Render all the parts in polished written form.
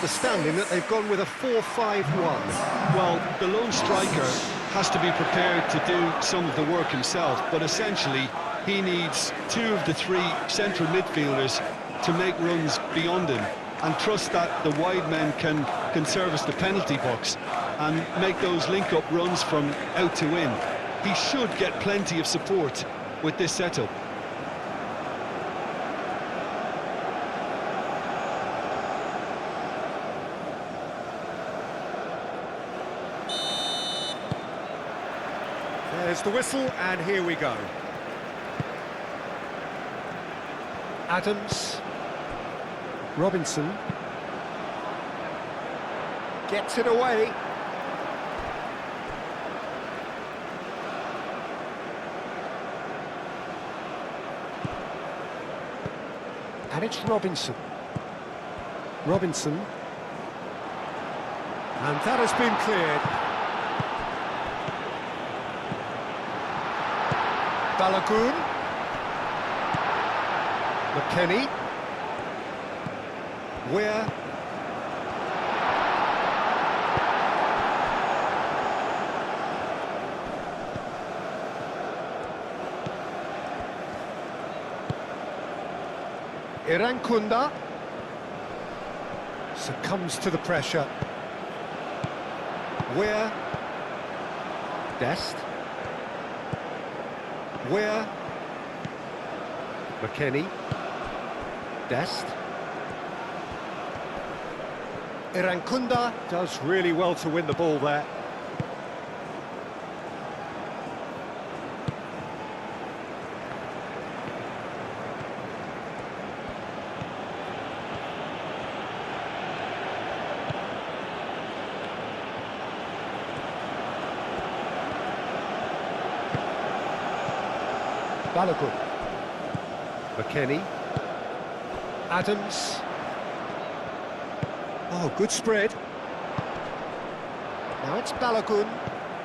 understanding that they've gone with a 4-5-1. Well, the lone striker has to be prepared to do some of the work himself, but essentially he needs two of the three central midfielders to make runs beyond him and trust that the wide men can service the penalty box and make those link-up runs from out to in. He should get plenty of support with this setup. There's the whistle, and here we go. Adams. Robinson. Gets it away. And it's Robinson. Robinson. And that has been cleared. Balogun. McKennie. Where? Irankunda succumbs to the pressure. Where? Dest. Where? McKennie. Dest. Irankunda does really well to win the ball there. Balogun. McKennie. Adams. Oh, good spread. Now it's Balogun.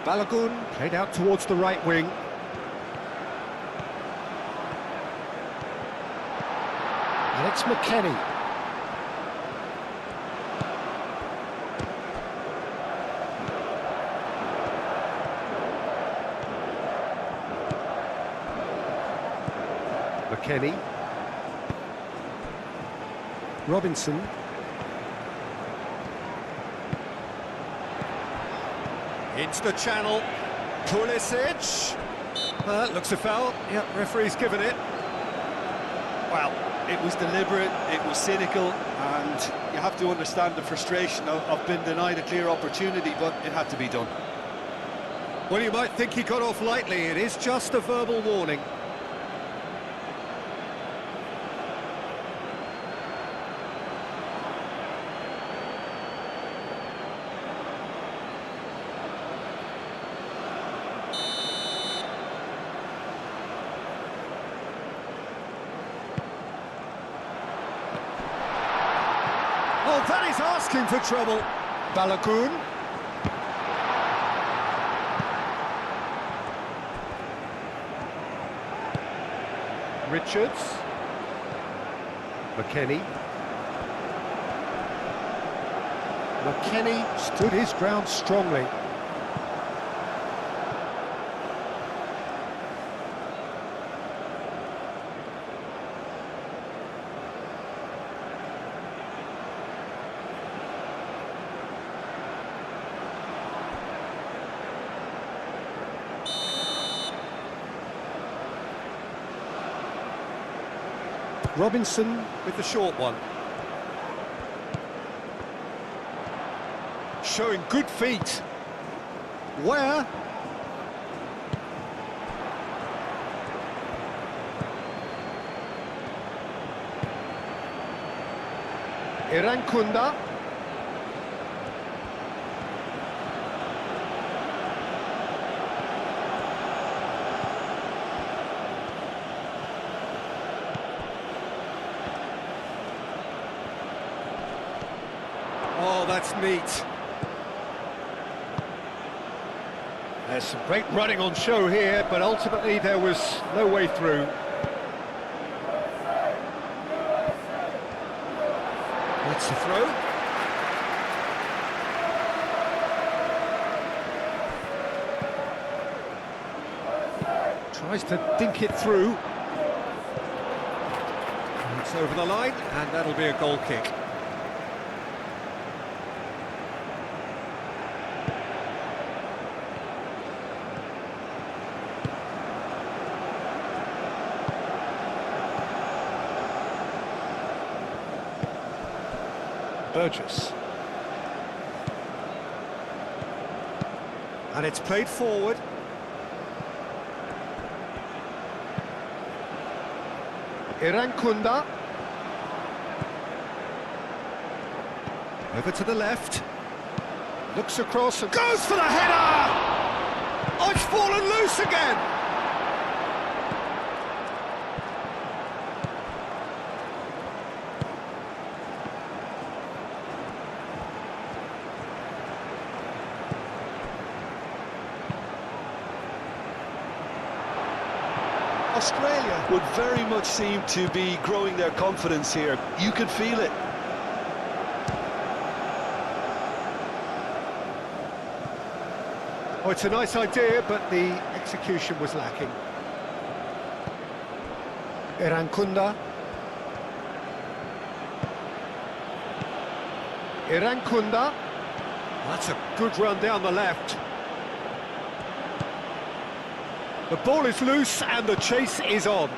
Balogun played out towards the right wing. And it's McKennie. McKennie. Robinson. Into the channel. Pulisic. Looks a foul. Yep, referee's given it. Well, it was deliberate, it was cynical, and you have to understand the frustration of being denied a clear opportunity, but it had to be done. Well, you might think he got off lightly. It is just a verbal warning. Oh, that is asking for trouble. Balogun. Richards. McKennie. McKennie stood his ground strongly. Robinson with the short one. Showing good feet. Where? Irankunda. Oh, that's neat. There's some great running on show here, but ultimately there was no way through. That's the throw. Tries to dink it through. It's over the line, and that'll be a goal kick. Burgess. And it's played forward. Irankunda. Over to the left. Looks across and goes for the header! Oh, it's fallen loose again! Australia would very much seem to be growing their confidence here. You could feel it. Oh, it's a nice idea, but the execution was lacking. Irankunda. Irankunda. That's a good run down the left. The ball is loose and the chase is on.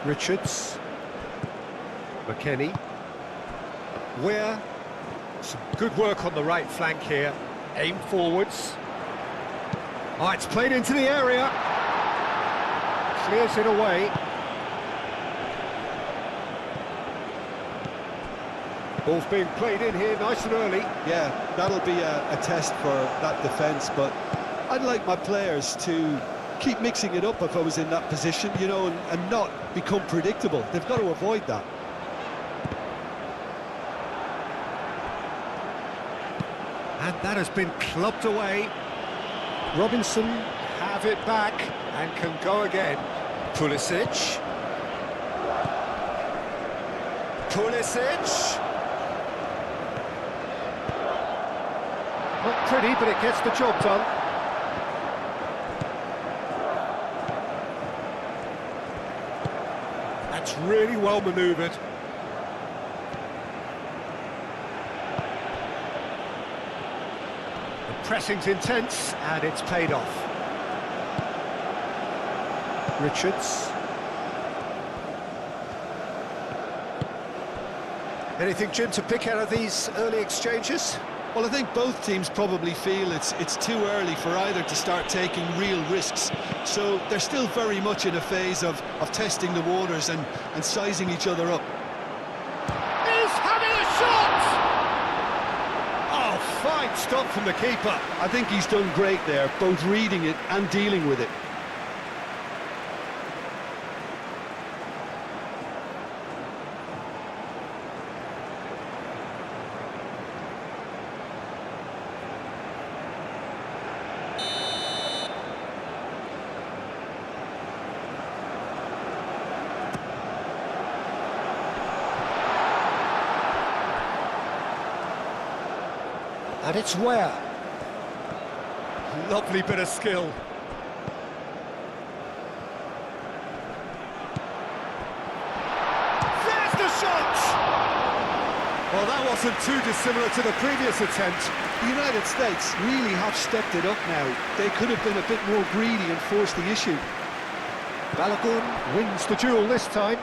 Richards. McKennie. Weir. Some good work on the right flank here. Aim forwards. Oh, it's played into the area. Clears it away. Ball's being played in here nice and early. Yeah, that'll be a test for that defence, but I'd like my players to keep mixing it up if I was in that position, you know, and not become predictable. They've got to avoid that. And that has been clubbed away. Robinson have it back and can go again. Pulisic. Pulisic. Not pretty, but it gets the job done. That's really well manoeuvred. The pressing's intense, and it's paid off. Richards. Anything, Jim, to pick out of these early exchanges? Well, I think both teams probably feel it's too early for either to start taking real risks. So they're still very much in a phase of testing the waters and sizing each other up. He's having a shot! Oh, fine stop from the keeper. I think he's done great there, both reading it and dealing with it. And it's Weir. Lovely bit of skill. There's the shot! Well, that wasn't too dissimilar to the previous attempt. The United States really have stepped it up now. They could have been a bit more greedy and forced the issue. Balogun wins the duel this time.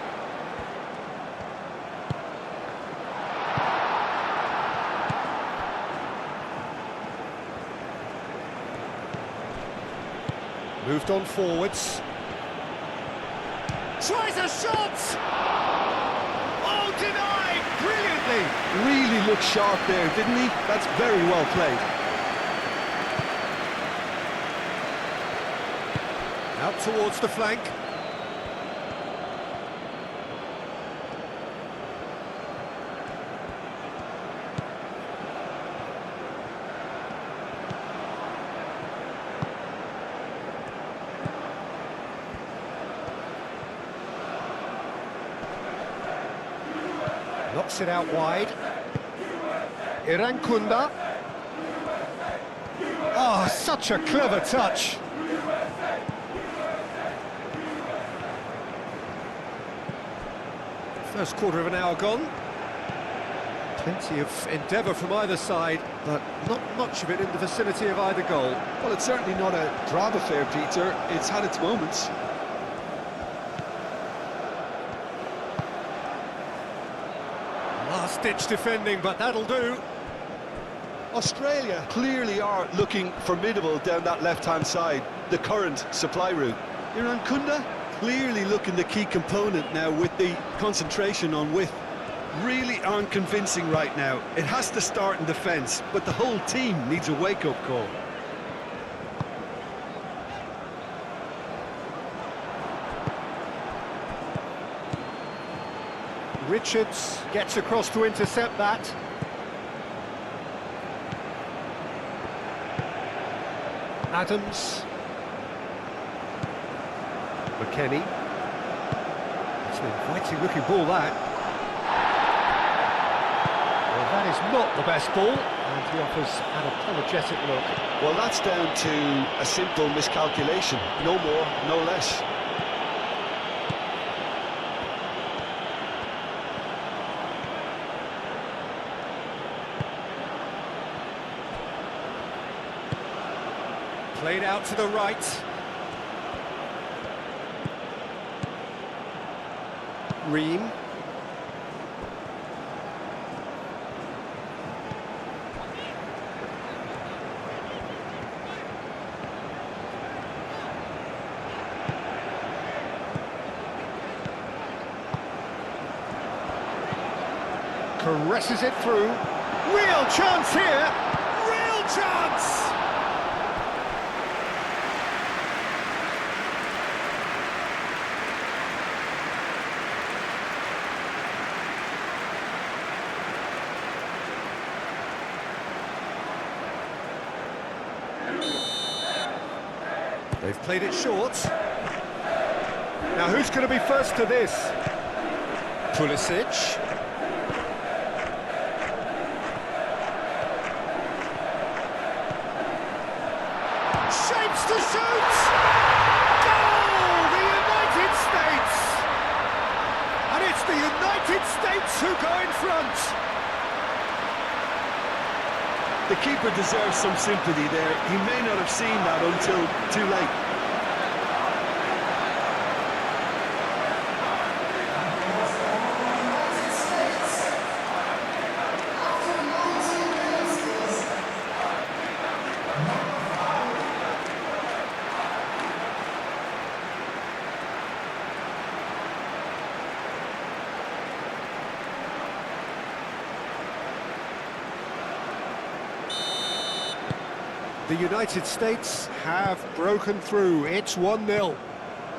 Moved on forwards. Tries a shot! Oh, denied! Brilliantly! Really looked sharp there, didn't he? That's very well played. Out towards the flank. Knocks it out wide. Irankunda. Oh, such a clever touch. First quarter of an hour gone. Plenty of endeavour from either side, but not much of it in the vicinity of either goal. Well, it's certainly not a drab affair, Peter. It's had its moments. Last-ditch defending, but that'll do. Australia clearly are looking formidable down that left-hand side, the current supply route. Iran Kunda clearly looking the key component now with the concentration on width. Really aren't convincing right now. It has to start in defence, but the whole team needs a wake-up call. Richards gets across to intercept that. Adams. McKennie. It's an inviting looking ball, that. Well, that is not the best ball, and he offers an apologetic look. Well, that's down to a simple miscalculation. No more, no less. Played out to the right. Ream. Caresses it through. Real chance here! Real chance! They've played it short. Now who's going to be first to this? Pulisic. Shapes to shoot! Goal! The United States! And it's the United States who go in front. The keeper deserves some sympathy there. He may not have seen that until too late. The United States have broken through. It's 1-0.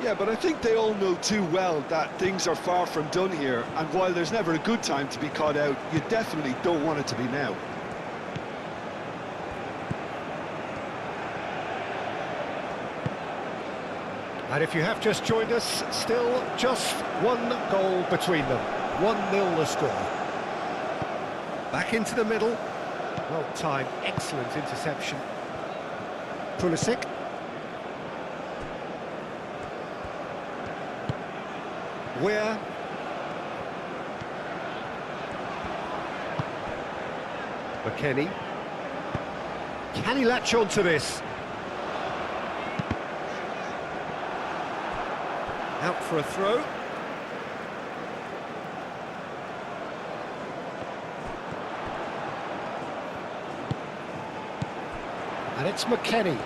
Yeah, but I think they all know too well that things are far from done here, and while there's never a good time to be caught out, you definitely don't want it to be now. And if you have just joined us, still just one goal between them. 1-0 the score. Back into the middle. Well timed, excellent interception. Pulisic. Weir. McKennie. Can he latch on to this? Out for a throw. And it's McKennie.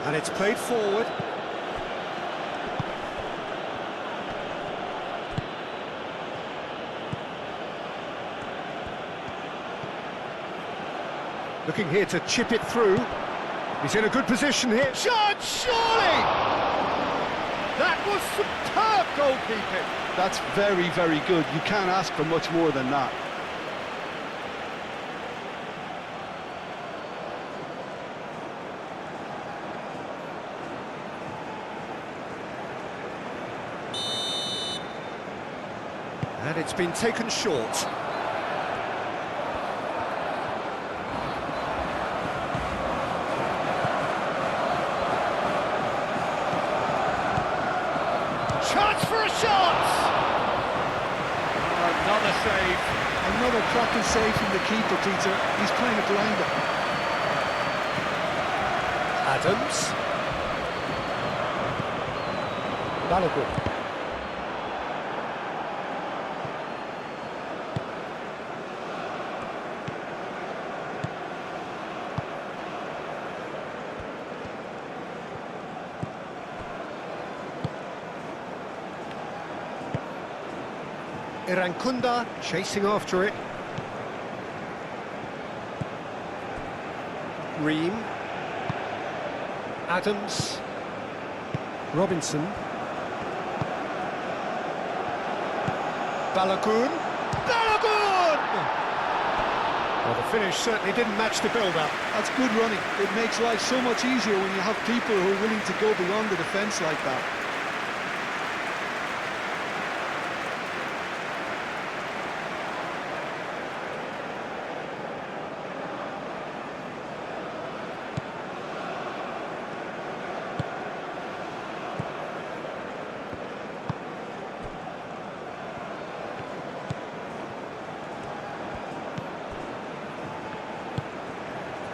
And it's played forward. Looking here to chip it through. He's in a good position here. Shot, surely! That was superb goalkeeping. That's very, very good. You can't ask for much more than that. And it's been taken short. Chance for a shot! Another save. Another cracking save from the keeper, Peter. He's playing a blinder. Adams. Balogun. Irankunda chasing after it. Ream. Adams. Robinson. Balogun. Balogun! Well, the finish certainly didn't match the build-up. That's good running. It makes life so much easier when you have people who are willing to go beyond the defence like that.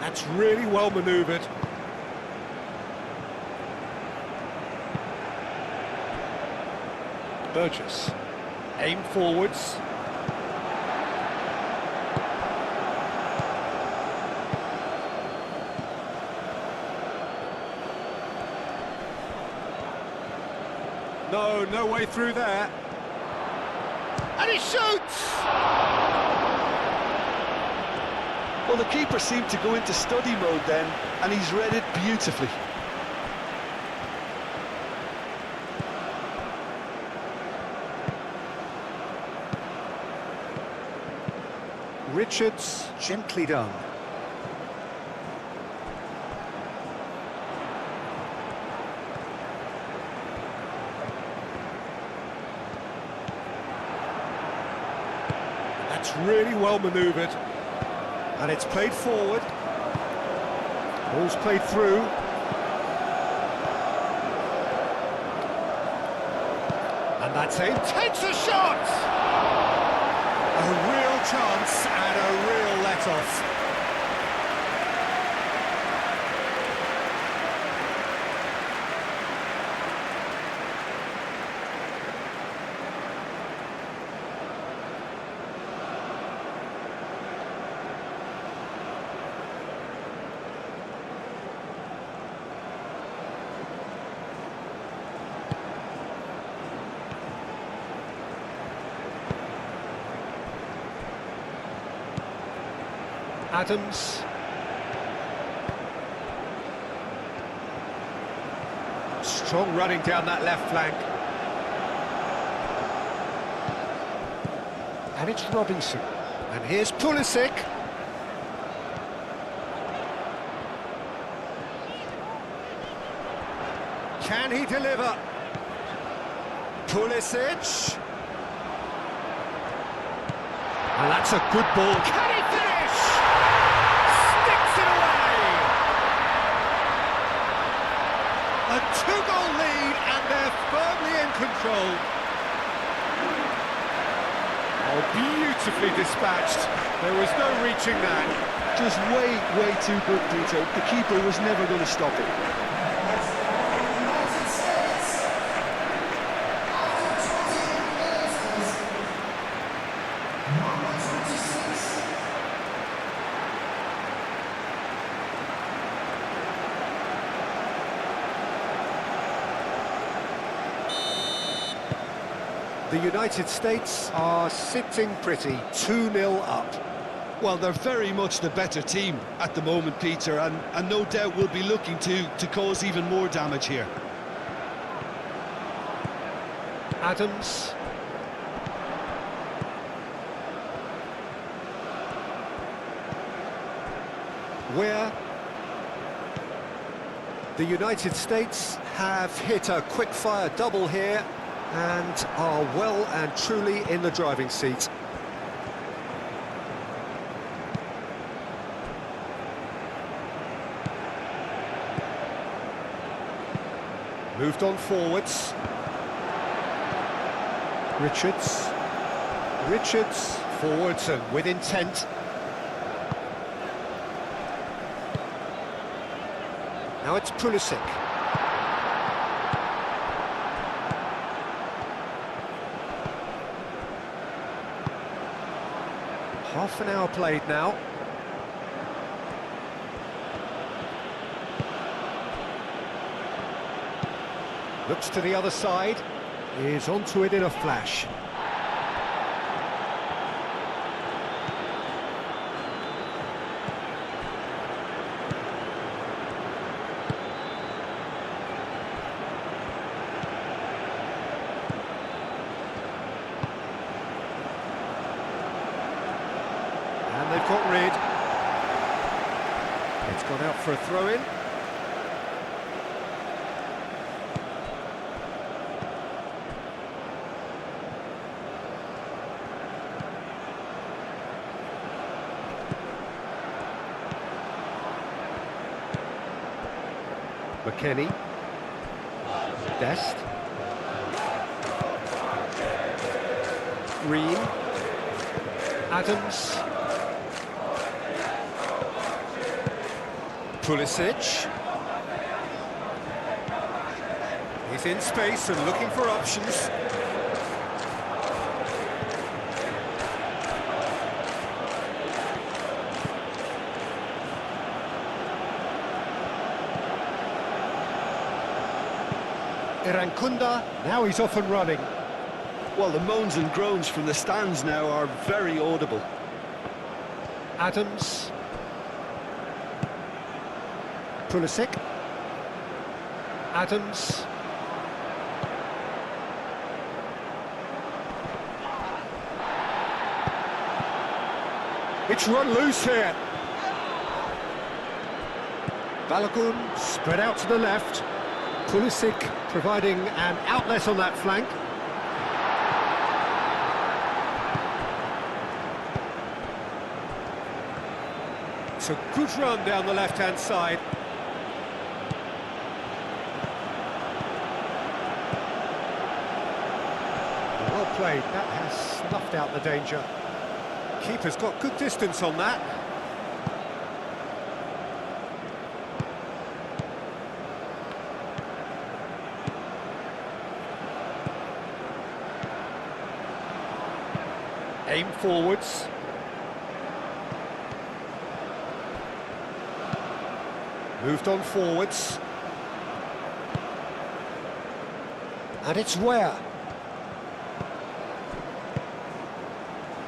That's really well manoeuvred. Burgess. Aim forwards. No way through there. And he shoots! Well, the keeper seemed to go into study mode then, and he's read it beautifully. Richards, gently done. That's really well manoeuvred. And it's played forward. Ball's played through. And that's aimed. Takes a shot! A real chance and a real let-off. Adams. Strong running down that left flank. And it's Robinson. And here's Pulisic. Can he deliver? Pulisic. And that's a good ball. Can he finish? Sticks it away! A two-goal lead and they're firmly in control. Oh, beautifully dispatched. There was no reaching that. Just way too good, Peter. The keeper was never going to stop it. The United States are sitting pretty, 2-0 up. Well, they're very much the better team at the moment, Peter, and no doubt will be looking to cause even more damage here. Adams. Where the United States have hit a quick-fire double here. and are well and truly in the driving seat. Moved on forwards. Richards, forwards and with intent. Now it's Pulisic. Half an hour played now. Looks to the other side, is onto it in a flash. And they've got rid. It's gone out for a throw-in. McKennie, Dest, Green, Adams, Pulisic. He's in space and looking for options. Irankunda, now he's off and running. Well, the moans and groans from the stands now are very audible. Adams. Pulisic. Adams. It's run loose here. Balogun spread out to the left. Pulisic providing an outlet on that flank. It's a good run down the left-hand side. Well played, that has snuffed out the danger. Keeper's got good distance on that. Aim forwards. Moved on forwards. And it's Ware.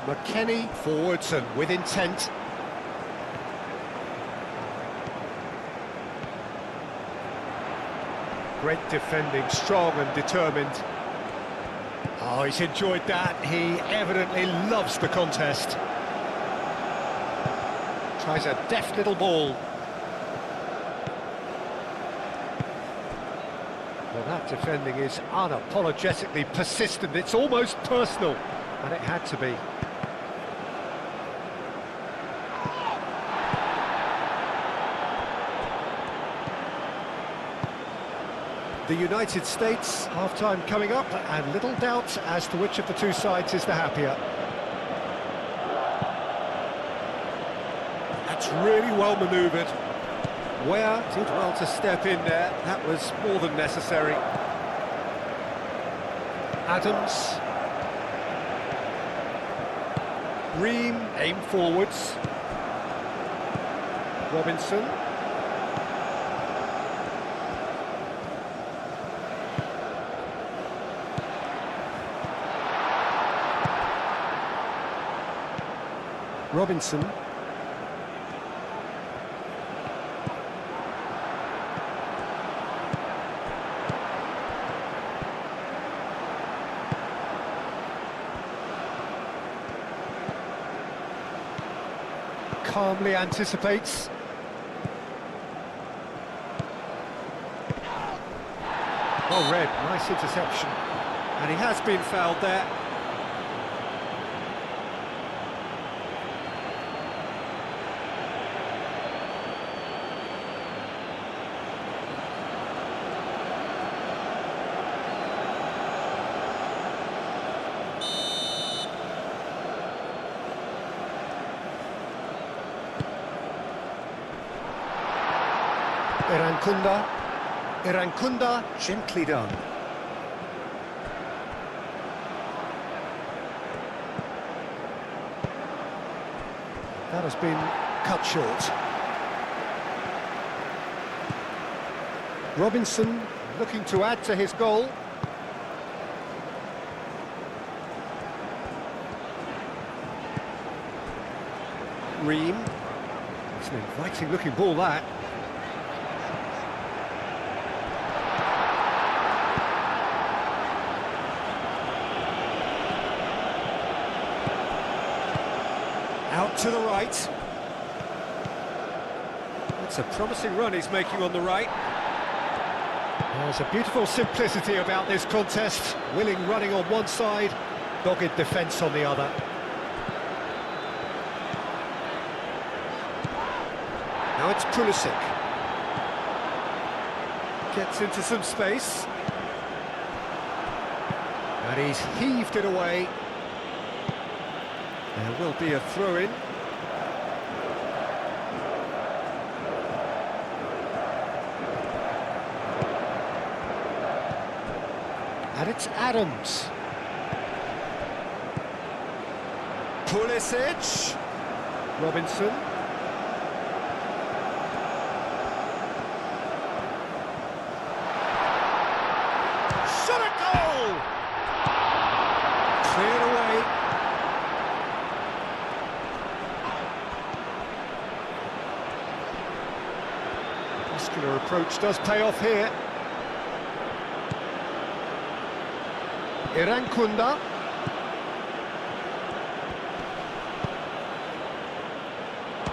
McKennie forwards and with intent. Great defending, strong and determined. Oh, he's enjoyed that. He evidently loves the contest. Tries a deft little ball. Well, that defending is unapologetically persistent. It's almost personal, and it had to be. The United States, half-time coming up, and little doubt as to which of the two sides is the happier. That's really well manoeuvred. Ware did well to step in there. That was more than necessary. Adams. Ream, aim forwards. Robinson. Robinson. Calmly anticipates. Well read, nice interception. And he has been fouled there. Irankunda, gently done. That has been cut short. Robinson looking to add to his goal. Ream. It's an inviting looking ball, that. Out to the right. It's a promising run he's making on the right. There's a beautiful simplicity about this contest. Willing running on one side, dogged defence on the other. Now it's Pulisic. Gets into some space. And he's heaved it away. There will be a throw-in. And it's Adams. Pulisic. Robinson. Shot a goal! Cleared away. Muscular approach does pay off here. Irankunda.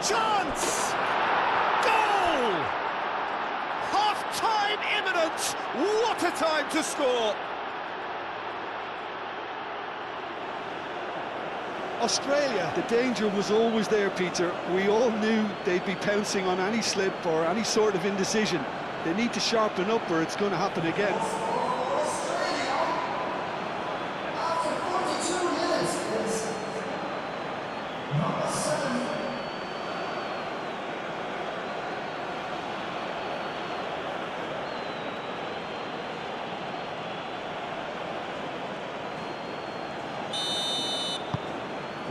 Chance! Goal! Half-time imminent! What a time to score! Australia, the danger was always there, Peter. We all knew they'd be pouncing on any slip or any sort of indecision. They need to sharpen up or it's going to happen again.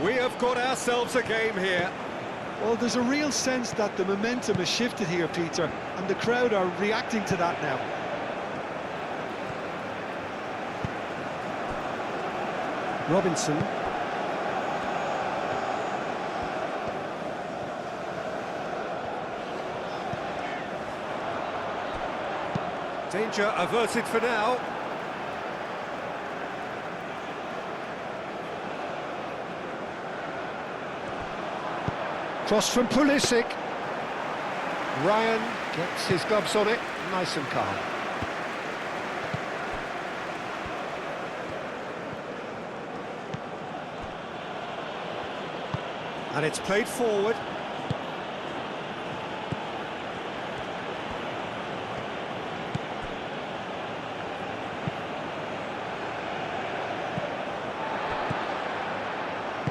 We have got ourselves a game here. Well, there's a real sense that the momentum has shifted here, Peter, and the crowd are reacting to that now. Robinson. Danger averted for now. Cross from Pulisic. Ryan gets his gloves on it, nice and calm. And it's played forward.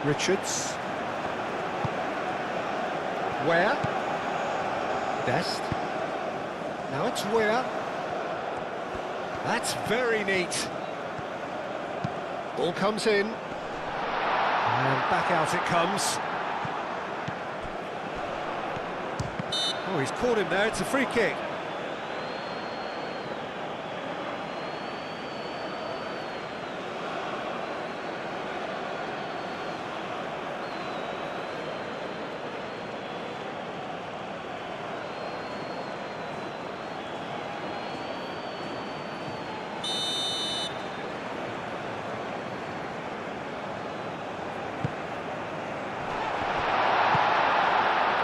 Richards. Where? Dest. Now it's Where. That's very neat. Ball comes in. And back out it comes. Oh, he's caught him there. It's a free kick.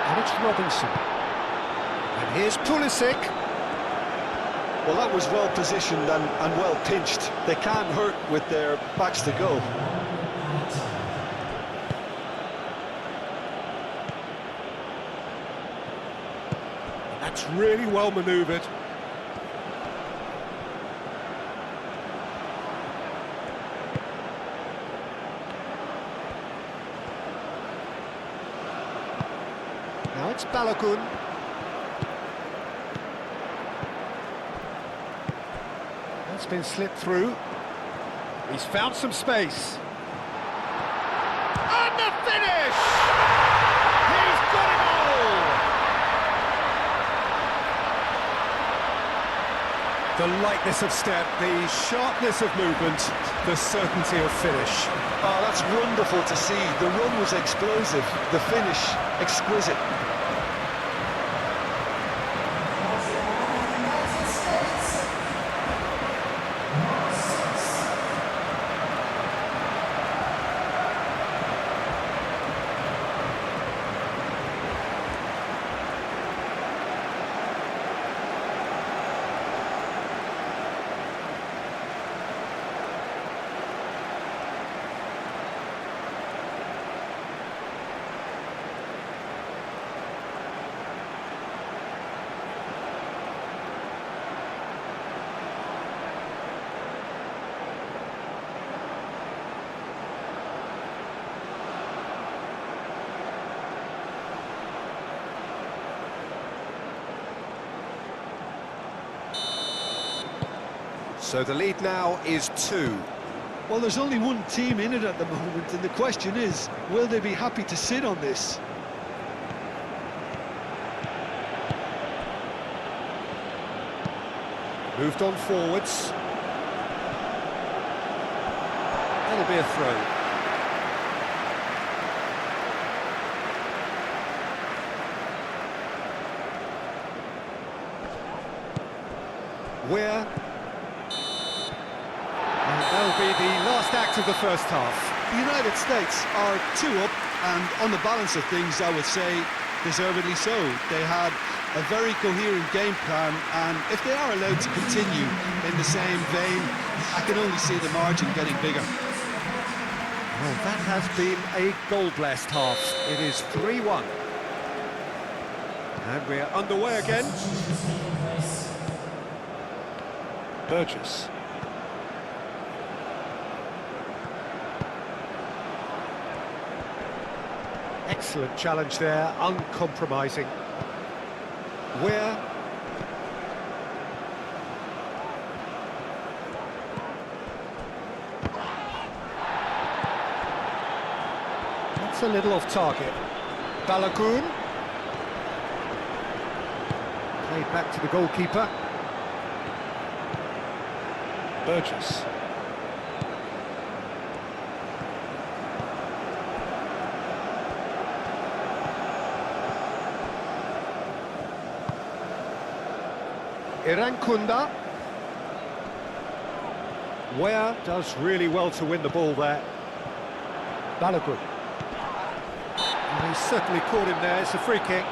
And it's Robinson. And here's Pulisic. Well, that was well positioned and well pinched. They can't hurt with their backs to goal. That's really well manoeuvred. Now it's Balogun. That's been slipped through. He's found some space. And the finish! He's got it all! The lightness of step, the sharpness of movement, the certainty of finish. Oh, that's wonderful to see. The run was explosive, the finish exquisite. So the lead now is 2. Well, there's only one team in it at the moment, and the question is, will they be happy to sit on this? Moved on forwards. That'll be a throw. Where? That'll be the last act of the first half. The United States are 2 up, and on the balance of things, I would say deservedly so. They had a very coherent game plan, and if they are allowed to continue in the same vein, I can only see the margin getting bigger. Well, that has been a goal-blessed half. It is 3-1. And we're underway again. Burgess. Excellent challenge there, uncompromising. Where? That's a little off target. Balogun. Played back to the goalkeeper. Burgess. Irankunda. Ware does really well to win the ball there. Balogun. And he's certainly caught him there, it's a free kick.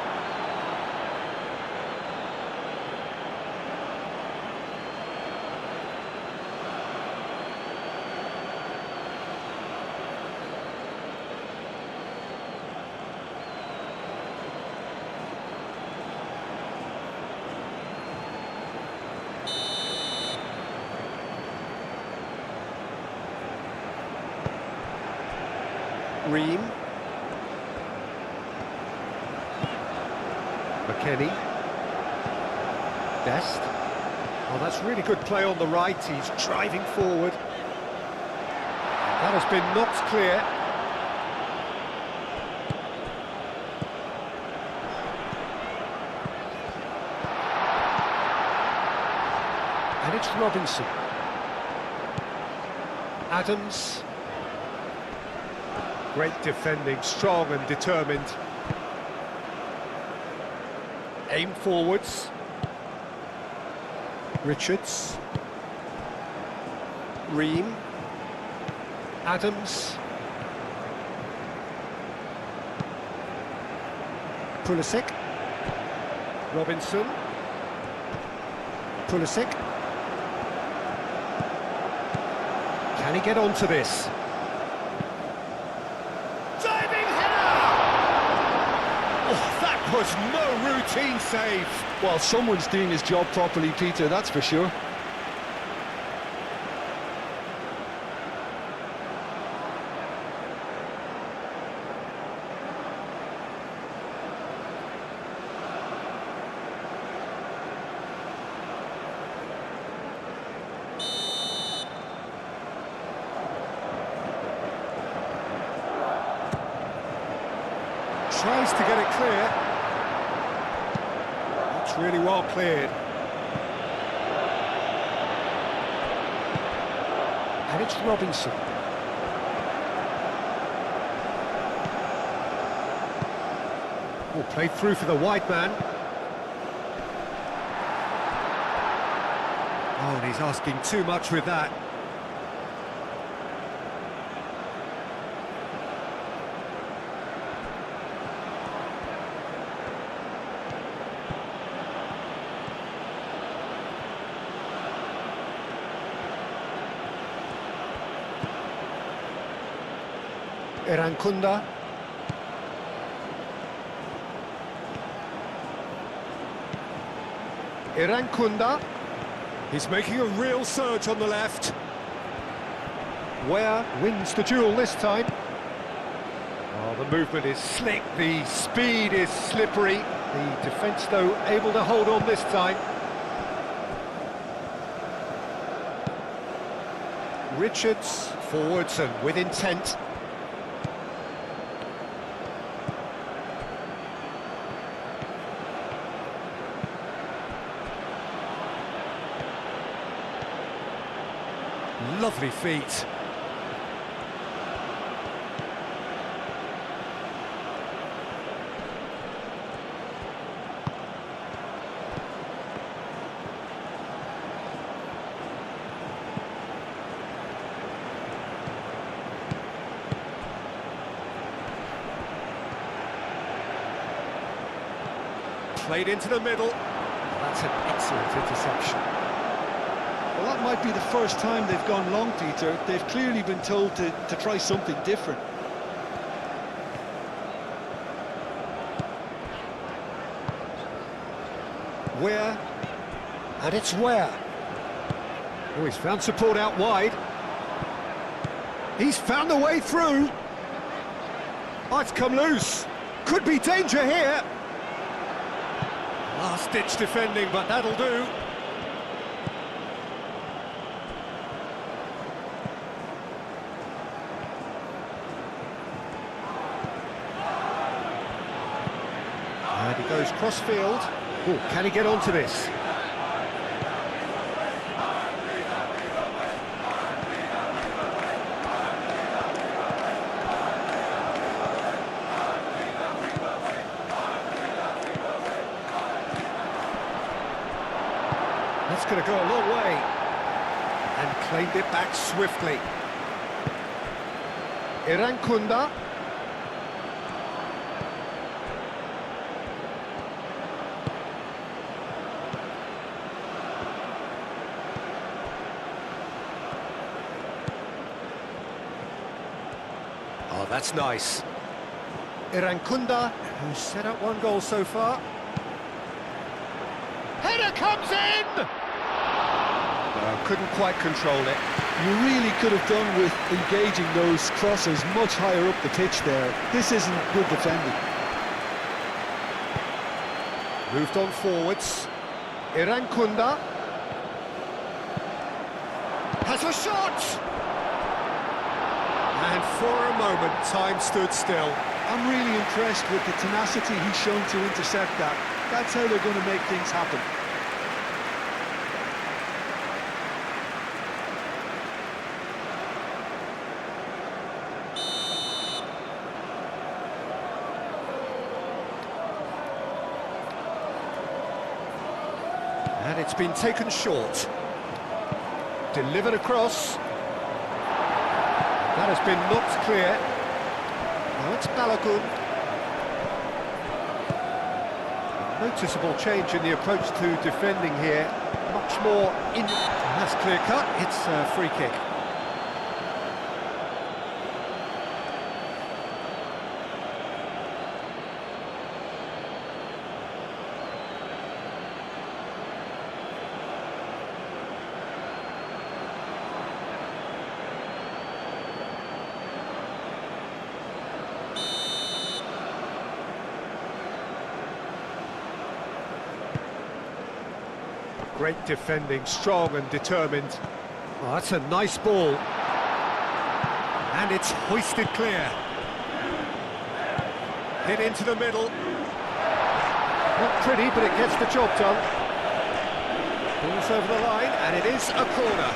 Ream. McKennie. Best. Oh, that's really good play on the right. He's driving forward. That has been knocked clear. And it's Robinson. Adams. Great defending, strong and determined. Aim forwards. Richards. Ream. Adams. Pulisic. Robinson. Pulisic. Can he get onto this? Diving header! Oh, that was no routine save. Well, someone's doing his job properly, Peter, that's for sure. Tries to get it clear. That's really well cleared. And it's Robinson. Oh, played through for the wide man. Oh, and he's asking too much with that. Erankunda. Erankunda. He's making a real surge on the left. Where wins the duel this time. Oh, the movement is slick, the speed is slippery. The defence, though, able to hold on this time. Richards, forwards and with intent. Lovely feet. Played into the middle. That's an excellent interception. Well, that might be the first time they've gone long, Peter. They've clearly been told to try something different. Where? And it's where? Oh, he's found support out wide. He's found a way through. Oh, it's come loose. Could be danger here. Last-ditch defending, but that'll do. And he goes cross-field. Oh, can he get onto this? That's going to go a long way. And claimed it back swiftly. Erankunda. Oh, that's nice. Erankunda, who's set up one goal so far. Header comes in! Couldn't quite control it. You really could have done with engaging those crosses much higher up the pitch there. This isn't good defending. Moved on forwards. Erankunda. Has a shot! And for a moment, time stood still. I'm really impressed with the tenacity he's shown to intercept that. That's how they're going to make things happen. And it's been taken short. Delivered across. That has been knocked clear. Now it's Balogun. Noticeable change in the approach to defending here. Much more in... That's clear cut. It's a free kick. Great defending, strong and determined. Oh, that's a nice ball. And it's hoisted clear. Hit into the middle. Not pretty, but it gets the job done. Ball's over the line, and it is a corner.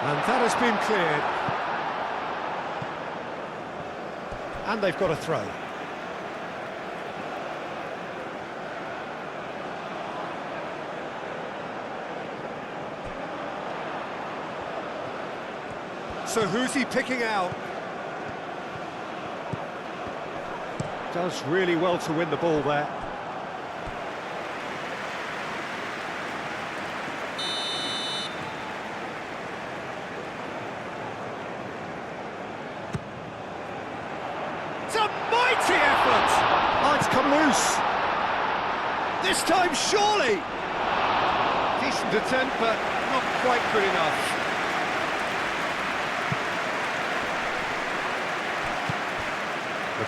And that has been cleared. And they've got a throw. So who's he picking out? Does really well to win the ball there. It's a mighty effort! Oh, it's come loose. This time, surely! Decent attempt, but not quite good enough.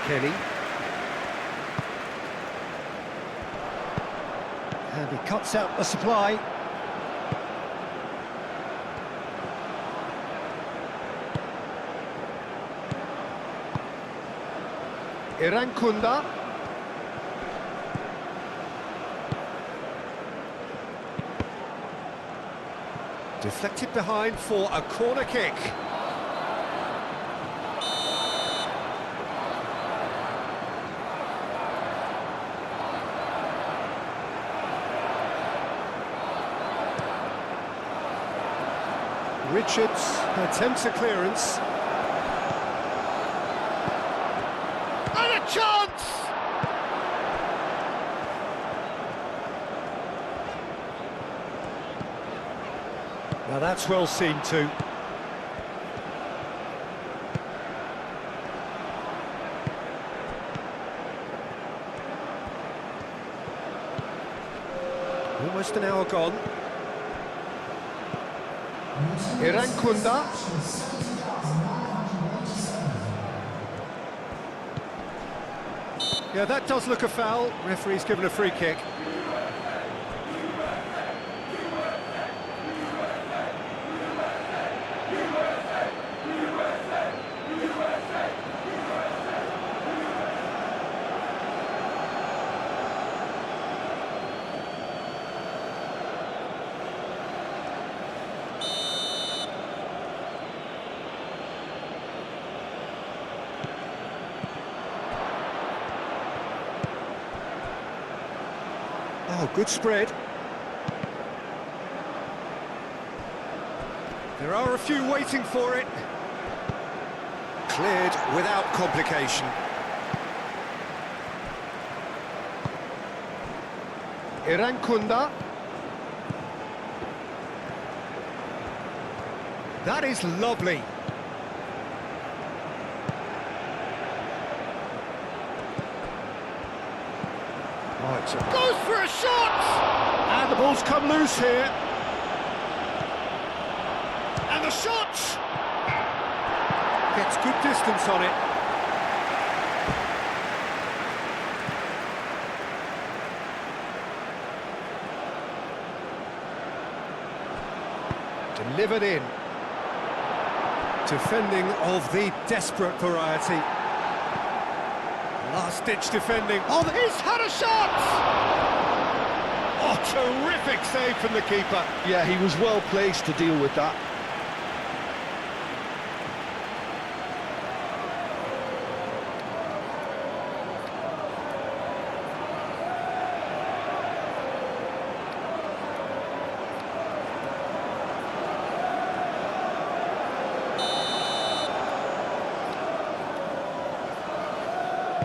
Kenny. And he cuts out the supply. Irankunda. Deflected behind for a corner kick. Richards attempts a clearance. And a chance! Now that's well seen too. Almost an hour gone. Irankunda. Yeah, that does look a foul. Referee's given a free kick. Oh, good spread. There are a few waiting for it. Cleared without complication. Irankunda. That is lovely. Right, so goes for a shot! And the ball's come loose here. And the shot! Gets good distance on it. Delivered in. Defending of the desperate variety. Last-ditch defending. Oh, he's had a shot! Oh, terrific save from the keeper. Yeah, he was well placed to deal with that.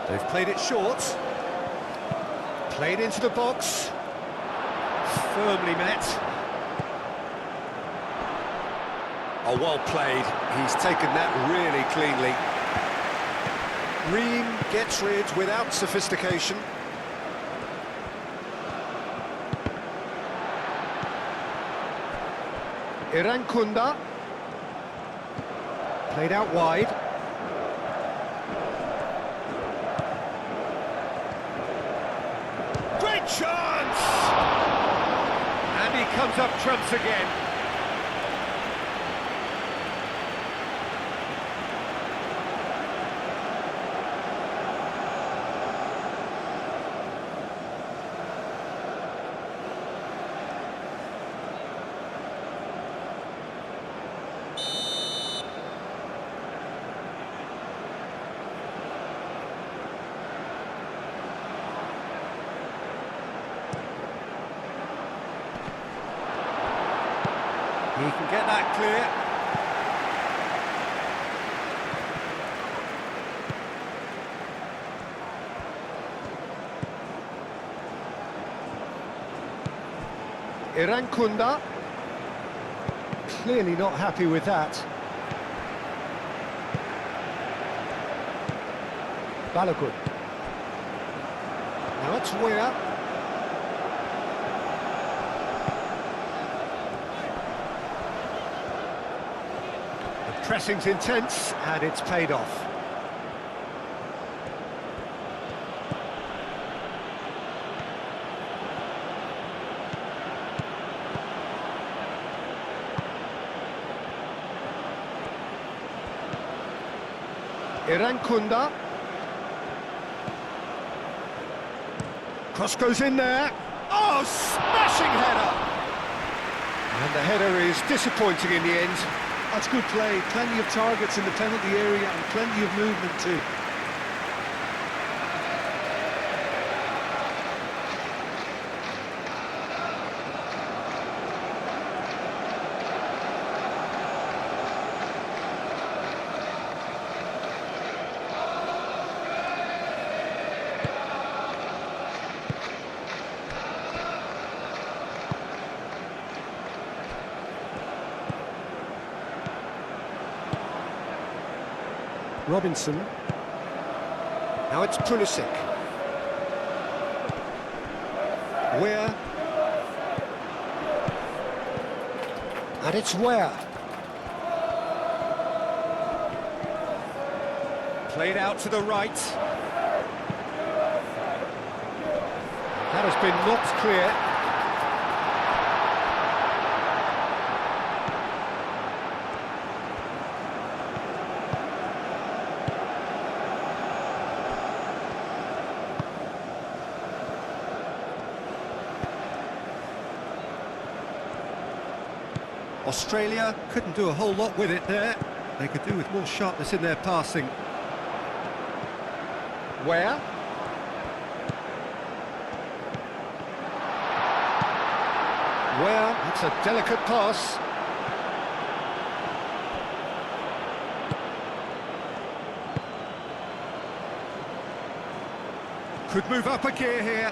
They've played it short. Played into the box. Firmly met. Oh, well played. He's taken that really cleanly. Ream gets rid without sophistication. Irankunda. Played out wide. Chance! And he comes up trumps again. He can get that clear. Irankunda. Clearly not happy with that. Balogun. Now it's Weir. Pressing's intense, and it's paid off. Irankunda. Cross goes in there. Oh, smashing header! And the header is disappointing in the end. That's good play, plenty of targets in the penalty area and plenty of movement too. Robinson. Now it's Pulisic. Weir. And it's Weir. Played out to the right. That has been knocked clear. Australia couldn't do a whole lot with it there. They could do with more sharpness in their passing. Where? Where? That's a delicate pass. Could move up a gear here.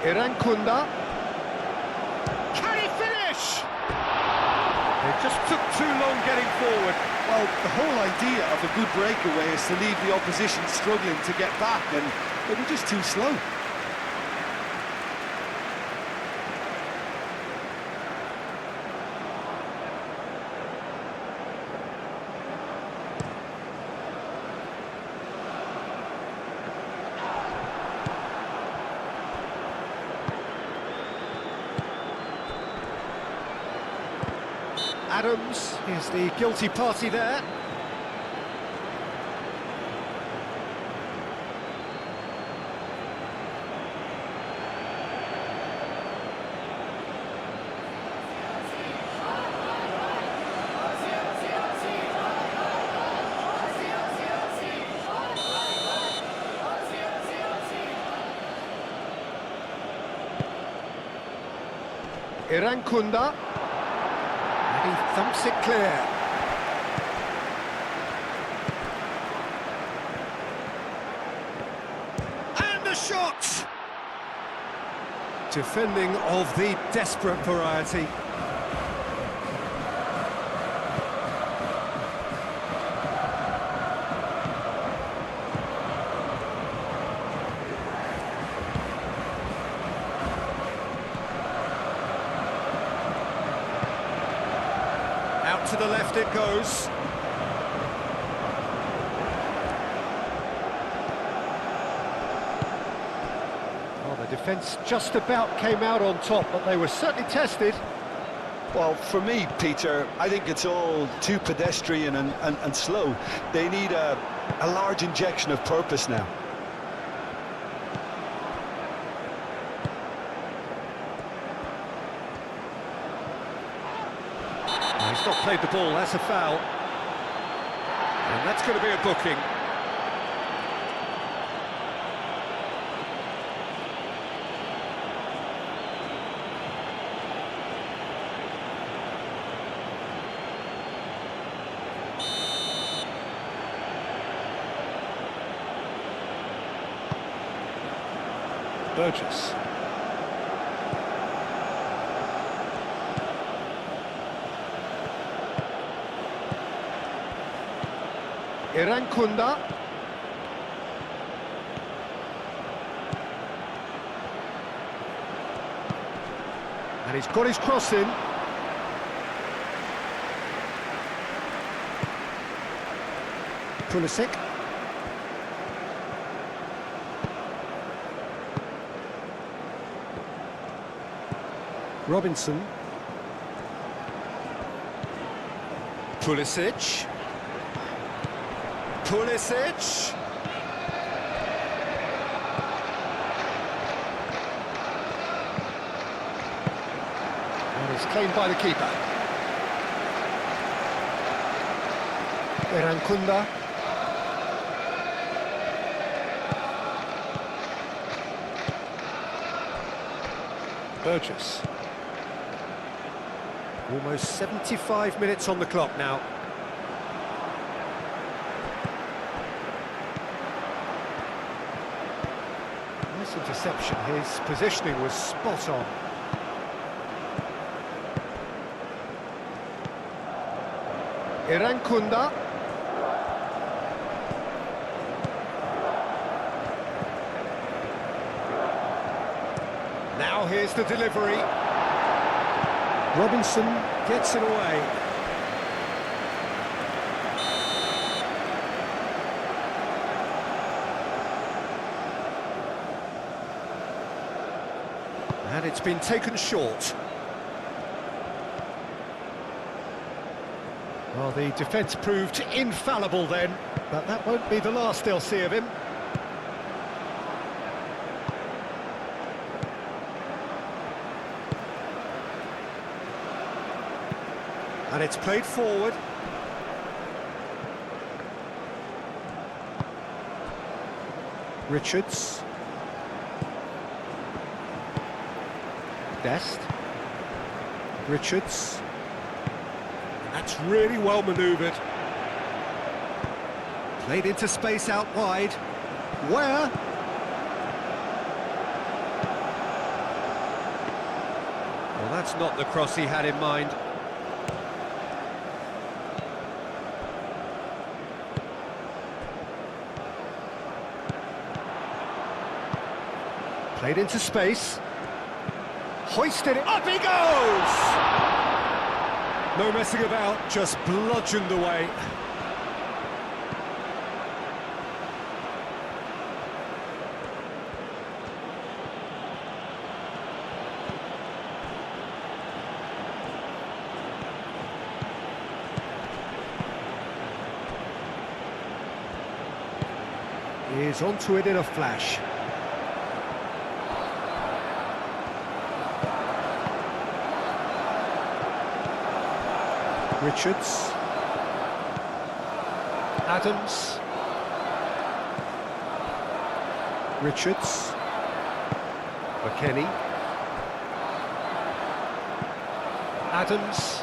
Irankunda. Can he finish? It just took too long getting forward. Well, the whole idea of a good breakaway is to leave the opposition struggling to get back, and they were just too slow. Adams is the guilty party there. Irankunda. He thumps it clear. And the shot! Defending of the desperate variety. to the left it goes. Well, the defence just about came out on top, but they were certainly tested. Well, for me, Peter, I think it's all too pedestrian and slow. They need a large injection of purpose now. He's not played the ball, that's a foul. And that's going to be a booking. Burgess. Irankunda. And he's got his cross in. Pulisic. Robinson. Pulisic. Pulisic. And it's claimed by the keeper. Irankunda. Burgess. Almost 75 minutes on the clock now. Nice interception. His positioning was spot on. Irankunda. Now here's the delivery. Robinson gets it away. And it's been taken short. Well, the defence proved infallible then, but that won't be the last they'll see of him. And it's played forward. Richards. Dest. Richards. That's really well manoeuvred. Played into space out wide. Where? Well, that's not the cross he had in mind. Played into space. Hoisted it. Up he goes! No messing about, just bludgeoned away. He's onto it in a flash. Richards. Adams. Richards. McKennie. Adams.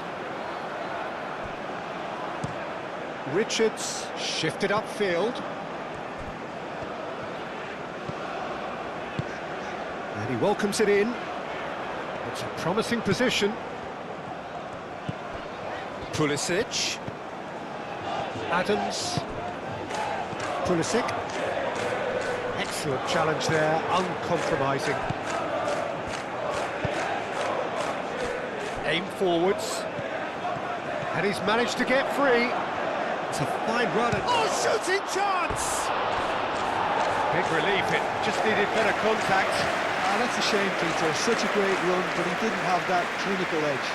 Richards shifted upfield. And he welcomes it in. It's a promising position. Pulisic. Adams. Pulisic. Excellent challenge there, uncompromising. Aim forwards. And he's managed to get free. It's a fine run. Oh, shooting chance! Big relief, it just needed better contact. Ah, that's a shame, Peter. Such a great run, but he didn't have that clinical edge.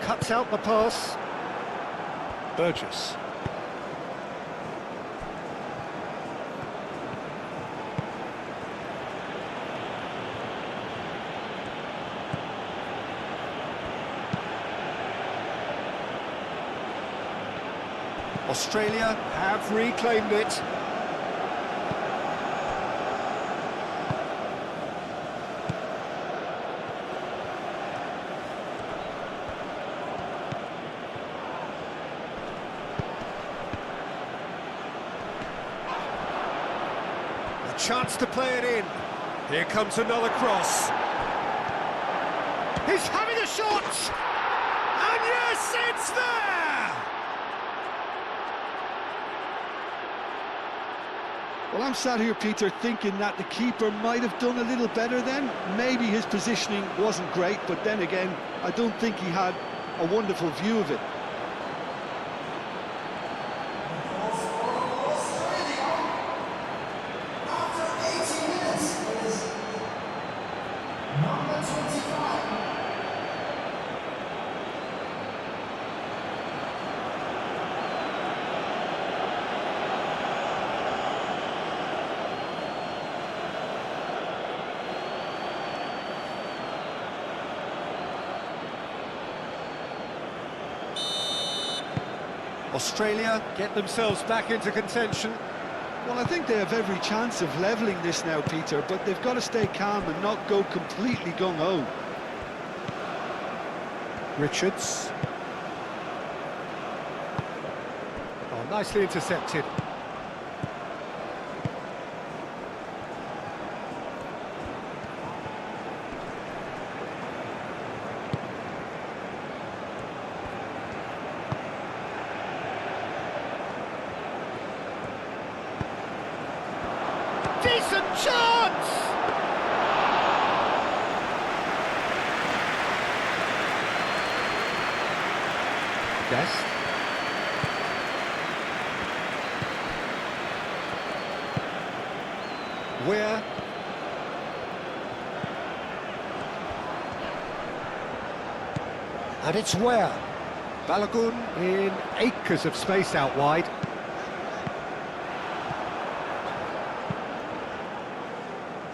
Cuts out the pass. Burgess. Australia have reclaimed it. A chance to play it in. Here comes another cross. He's having a shot! And yes, it's there! Well, I'm sat here, Peter, thinking that the keeper might have done a little better then. Maybe his positioning wasn't great, but then again, I don't think he had a wonderful view of it. Australia get themselves back into contention. Well, I think they have every chance of levelling this now, Peter, but they've got to stay calm and not go completely gung-ho. Richards. Oh, nicely intercepted. Decent chance! Guest. Where? And it's where? Balogun in acres of space out wide.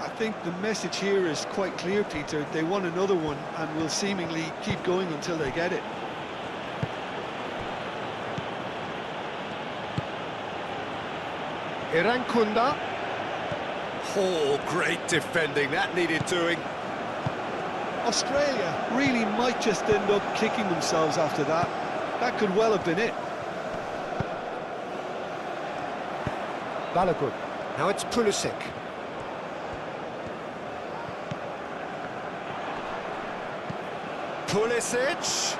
I think the message here is quite clear, Peter. They want another one and will seemingly keep going until they get it. Irankunda. Oh, great defending, that needed doing. Australia really might just end up kicking themselves after that. That could well have been it. Balogun. Now it's Pulisic. Pulisic.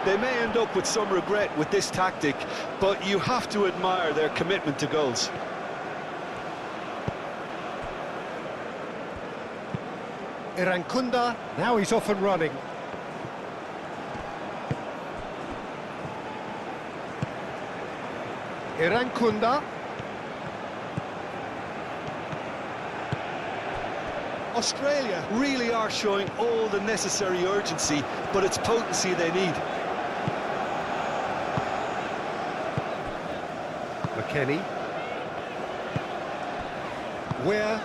They may end up with some regret with this tactic, but you have to admire their commitment to goals. Irankunda, now he's off and running. Irankunda. Australia really are showing all the necessary urgency, but it's potency they need. McKennie. Where?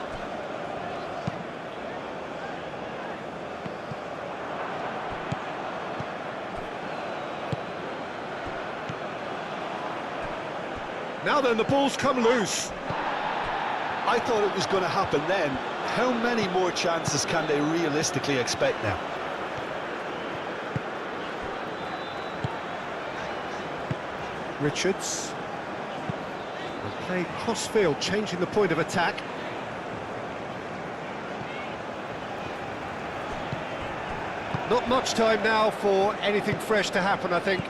Now then, the ball's come loose. I thought it was going to happen then. How many more chances can they realistically expect now? Richards. And played cross-field, changing the point of attack. Not much time now for anything fresh to happen, I think.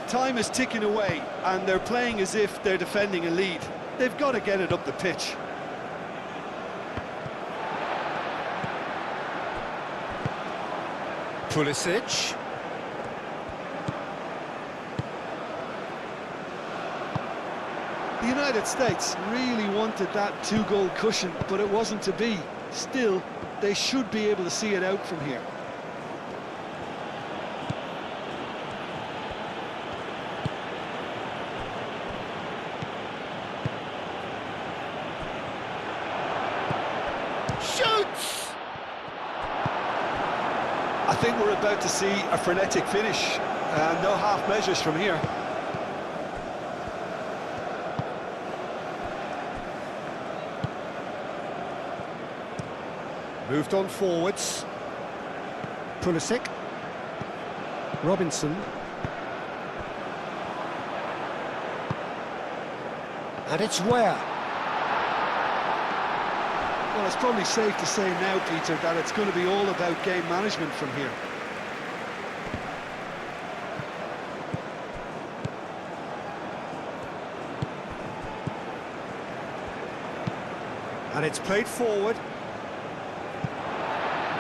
Time is ticking away, and they're playing as if they're defending a lead. They've got to get it up the pitch. Pulisic. The United States really wanted that two-goal cushion, but it wasn't to be. Still, they should be able to see it out from here. Shoots! I think we're about to see a frenetic finish. No half measures from here. Moved on forwards. Pulisic. Robinson. And it's Ware. Well, it's probably safe to say now, Peter, that it's going to be all about game management from here. And it's played forward.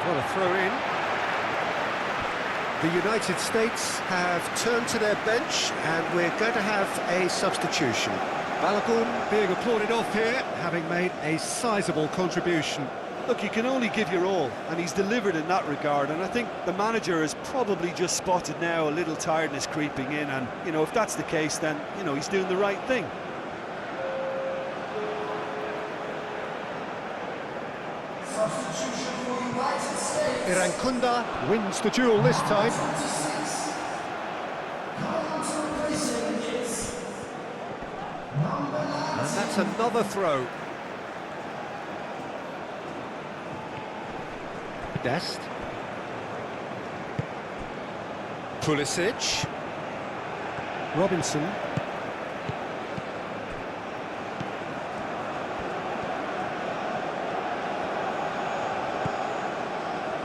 What a throw in. The United States have turned to their bench and we're going to have a substitution. Balogun being applauded off here, having made a sizable contribution. Look, you can only give your all, and he's delivered in that regard, and I think the manager has probably just spotted now a little tiredness creeping in, and, you know, if that's the case, then, you know, he's doing the right thing. Irankunda wins the duel this time. And that's another throw. Dest. Pulisic. Robinson.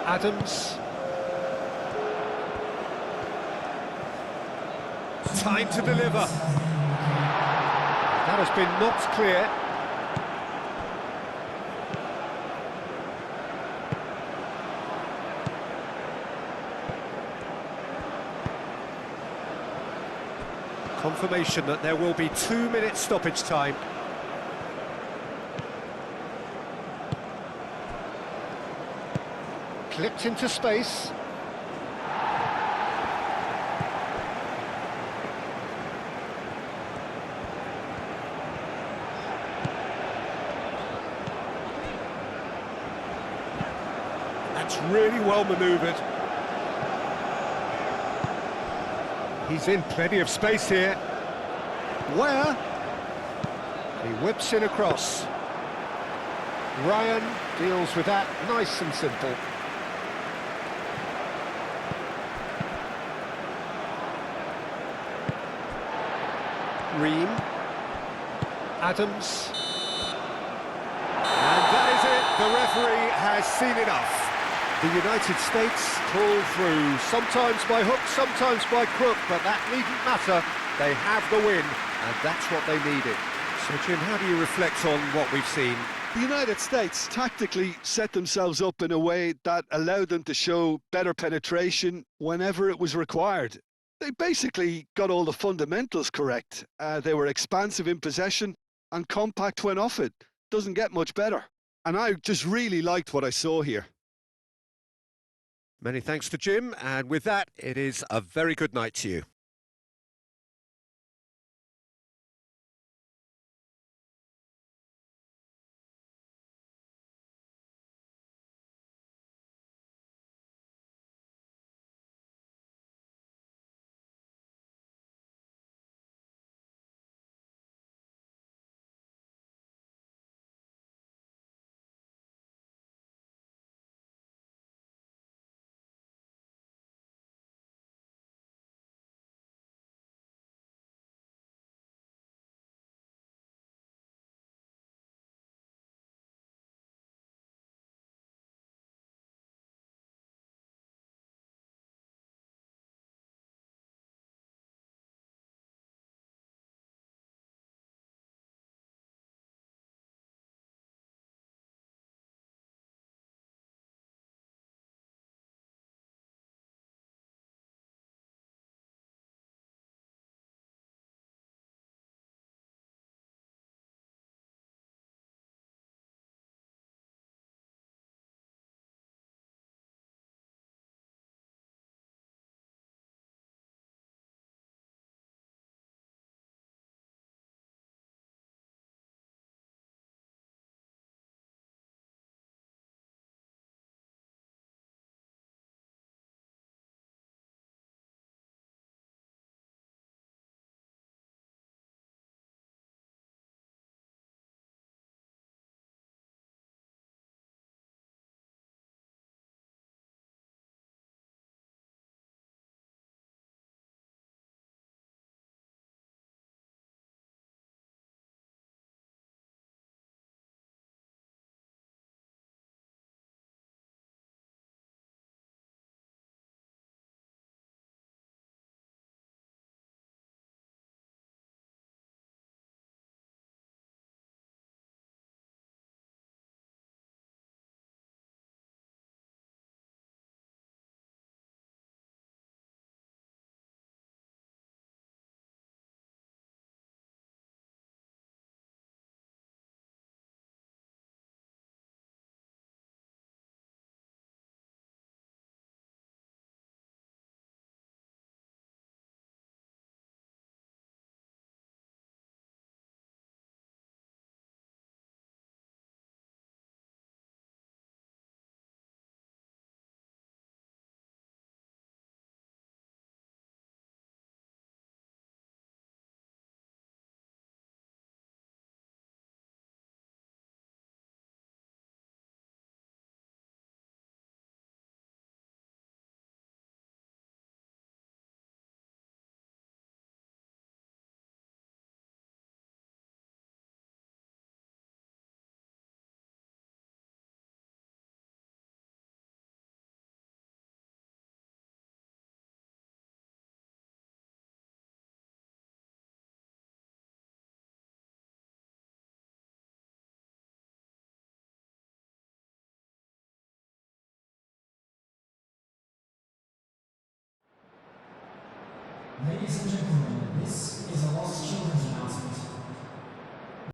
Adams. Time to deliver. That has been knocked clear. Confirmation that there will be 2 minutes stoppage time. Clipped into space. That's really well manoeuvred. He's in plenty of space here. Where? He whips in across. Ryan deals with that nice and simple. Ream. Adams. And that is it. The referee has seen enough. The United States pull through, sometimes by hook, sometimes by crook, but that needn't matter. They have the win, and that's what they needed. So, Jim, how do you reflect on what we've seen? The United States tactically set themselves up in a way that allowed them to show better penetration whenever it was required. They basically got all the fundamentals correct. They were expansive in possession and compact when off it. Doesn't get much better. And I just really liked what I saw here. Many thanks to Jim, and with that, it is a very good night to you. Ladies and gentlemen, this is a Lost Children's announcement.